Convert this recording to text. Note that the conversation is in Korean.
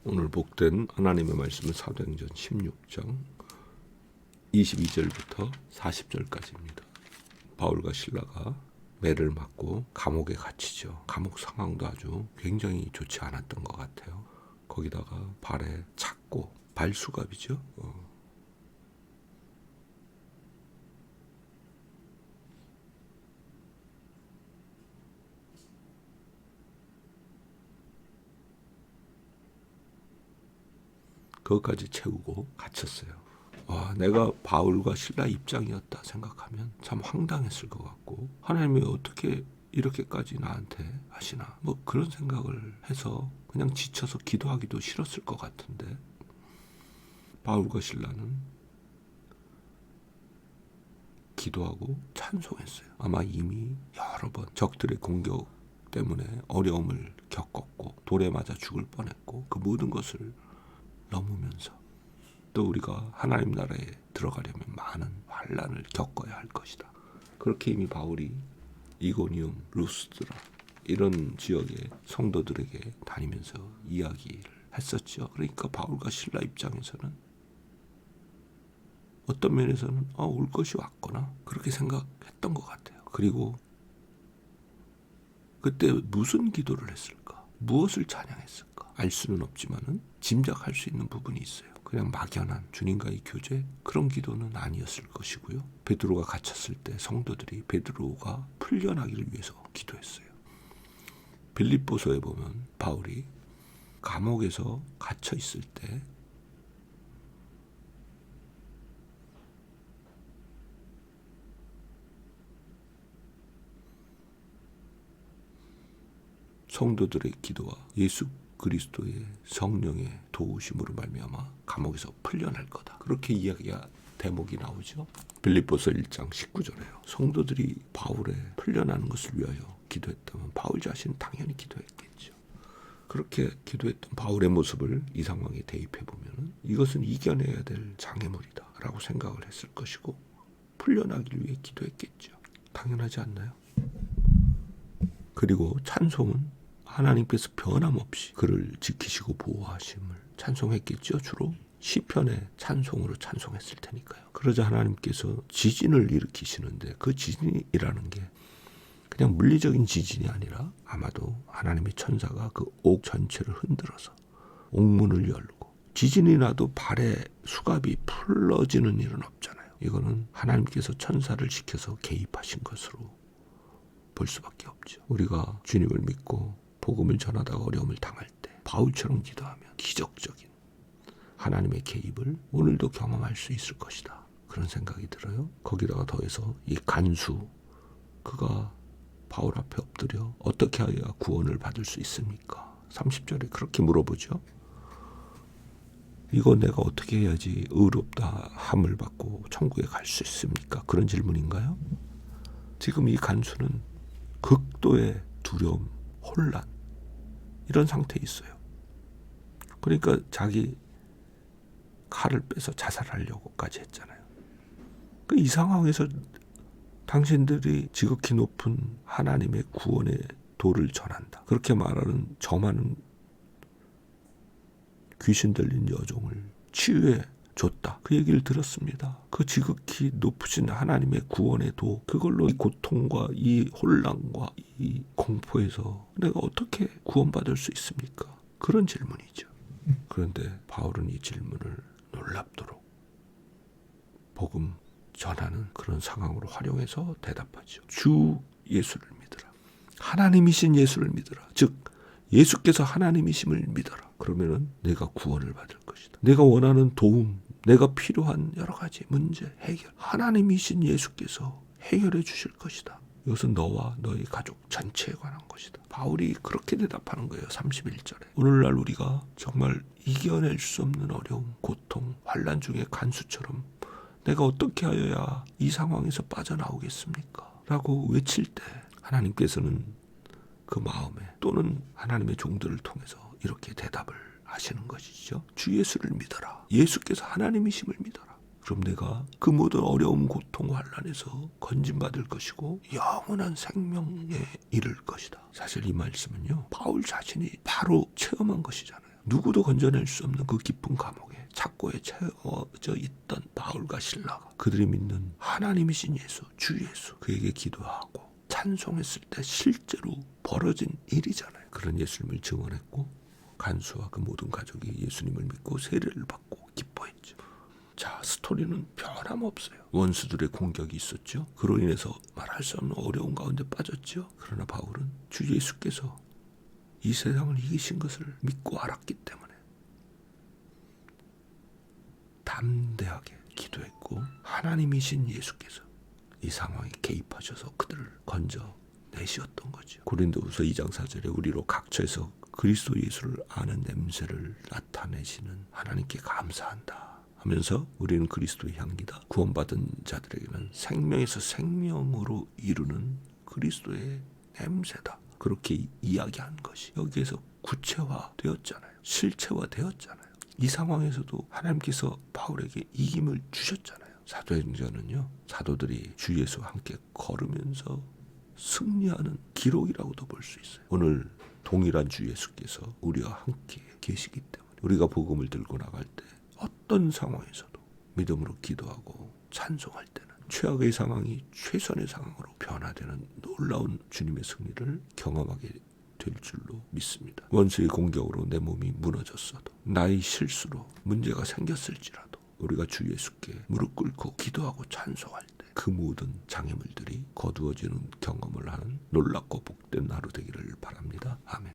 오늘 복된 하나님의 말씀은 사도행전 16장 22절부터 40절까지입니다. 바울과 실라가 매를 맞고 감옥에 갇히죠. 감옥 상황도 아주 굉장히 좋지 않았던 것 같아요. 거기다가 발에 착고, 발수갑이죠. 그것까지 채우고 갇혔어요. 내가 바울과 실라 입장이었다 생각하면 참 황당했을 것 같고, 하나님이 어떻게 이렇게까지 나한테 하시나, 그런 생각을 해서 그냥 지쳐서 기도하기도 싫었을 것 같은데, 바울과 실라는 기도하고 찬송했어요. 아마 이미 여러 번 적들의 공격 때문에 어려움을 겪었고, 돌에 맞아 죽을 뻔했고, 그 모든 것을 넘으면서 또 우리가 하나님 나라에 들어가려면 많은 환난을 겪어야 할 것이다. 그렇게 이미 바울이 이고니움, 루스드라 이런 지역의 성도들에게 다니면서 이야기를 했었죠. 그러니까 바울과 실라 입장에서는 어떤 면에서는 올 것이 왔구나 그렇게 생각했던 것 같아요. 그리고 그때 무슨 기도를 했을까? 무엇을 찬양했을까? 알 수는 없지만은 짐작할 수 있는 부분이 있어요. 그냥 막연한 주님과의 교제, 그런 기도는 아니었을 것이고요. 베드로가 갇혔을 때 성도들이 베드로가 풀려나기를 위해서 기도했어요. 빌립보서에 보면 바울이 감옥에서 갇혀 있을 때 성도들의 기도와 예수 그리스도의 성령의 도우심으로 말미암아 감옥에서 풀려날 거다. 그렇게 이야기가 대목이 나오죠. 빌립보서 1장 19절에요. 성도들이 바울의 풀려나는 것을 위하여 기도했다면 바울 자신은 당연히 기도했겠죠. 그렇게 기도했던 바울의 모습을 이 상황에 대입해 보면 이것은 이겨내야 될 장애물이다 라고 생각을 했을 것이고, 풀려나기를 위해 기도했겠죠. 당연하지 않나요? 그리고 찬송은 하나님께서 변함없이 그를 지키시고 보호하심을 찬송했겠죠. 주로 시편의 찬송으로 찬송했을 테니까요. 그러자 하나님께서 지진을 일으키시는데, 그 지진이라는 게 그냥 물리적인 지진이 아니라 아마도 하나님의 천사가 그 옥 전체를 흔들어서 옥문을 열고, 지진이 나도 발에 수갑이 풀러지는 일은 없잖아요. 이거는 하나님께서 천사를 시켜서 개입하신 것으로 볼 수밖에 없죠. 우리가 주님을 믿고 복음을 전하다가 어려움을 당할 때 바울처럼 기도하면 기적적인 하나님의 개입을 오늘도 경험할 수 있을 것이다. 그런 생각이 들어요. 거기다가 더해서 이 간수, 그가 바울 앞에 엎드려 어떻게 하여야 구원을 받을 수 있습니까? 30절에 그렇게 물어보죠. 이거 내가 어떻게 해야지 의롭다 함을 받고 천국에 갈 수 있습니까? 그런 질문인가요? 지금 이 간수는 극도의 두려움, 혼란, 이런 상태에 있어요. 그러니까 자기 칼을 빼서 자살하려고까지 했잖아요. 이 상황에서 당신들이 지극히 높은 하나님의 구원의 도를 전한다, 그렇게 말하는 저 많은 귀신 들린 여종을 치유해 줬다, 그 얘기를 들었습니다. 그 지극히 높으신 하나님의 구원의 도, 그걸로 이 고통과 이 혼란과 이 공포에서 내가 어떻게 구원받을 수 있습니까? 그런 질문이죠. 그런데 바울은 이 질문을 놀랍도록 복음 전하는 그런 상황으로 활용해서 대답하죠. 주 예수를 믿으라. 하나님이신 예수를 믿으라. 즉 예수께서 하나님이심을 믿어라. 그러면은 내가 구원을 받을 것이다. 내가 원하는 도움, 내가 필요한 여러 가지 문제 해결, 하나님이신 예수께서 해결해 주실 것이다. 이것은 너와 너의 가족 전체에 관한 것이다. 바울이 그렇게 대답하는 거예요. 31절에. 오늘날 우리가 정말 이겨낼 수 없는 어려움, 고통, 환난 중에 간수처럼 내가 어떻게 하여야 이 상황에서 빠져나오겠습니까? 라고 외칠 때 하나님께서는 그 마음에, 또는 하나님의 종들을 통해서 이렇게 대답을 하시는 것이죠. 주 예수를 믿어라. 예수께서 하나님이심을 믿어라. 그럼 내가 그 모든 어려움, 고통, 환난에서 건진받을 것이고 영원한 생명에 이를 것이다. 사실 이 말씀은요, 바울 자신이 바로 체험한 것이잖아요. 누구도 건져낼 수 없는 그 깊은 감옥에 착고에 채워져 있던 바울과 실라가 그들이 믿는 하나님이신 예수, 주 예수 그에게 기도하고 찬송했을 때 실제로 벌어진 일이잖아요. 그런 예수님을 증언했고 간수와 그 모든 가족이 예수님을 믿고 세례를 받고 기뻐했죠. 자, 스토리는 변함없어요. 원수들의 공격이 있었죠. 그로 인해서 말할 수 없는 어려운 가운데 빠졌죠. 그러나 바울은 주 예수께서 이 세상을 이기신 것을 믿고 알았기 때문에 담대하게 기도했고 하나님이신 예수께서 이 상황에 개입하셔서 그들을 건져내시었던 거죠. 고린도후서 2장 4절에 우리로 각처에서 그리스도 예수를 아는 냄새를 나타내시는 하나님께 감사한다 하면서 우리는 그리스도의 향기다. 구원받은 자들에게는 생명에서 생명으로 이루는 그리스도의 냄새다. 그렇게 이야기한 것이 여기에서 구체화되었잖아요. 실체화되었잖아요. 이 상황에서도 하나님께서 바울에게 이김을 주셨잖아요. 사도행전은요, 사도들이 주 예수와 함께 걸으면서 승리하는 기록이라고도 볼 수 있어요. 오늘 동일한 주 예수께서 우리와 함께 계시기 때문에 우리가 복음을 들고 나갈 때 어떤 상황에서도 믿음으로 기도하고 찬송할 때는 최악의 상황이 최선의 상황으로 변화되는 놀라운 주님의 승리를 경험하게 될 줄로 믿습니다. 원수의 공격으로 내 몸이 무너졌어도 나의 실수로 문제가 생겼을지라도 우리가 주 예수께 무릎 꿇고 기도하고 찬송할 때 그 모든 장애물들이 거두어지는 경험을 하는 놀랍고 복된 하루 되기를 바랍니다. 아멘.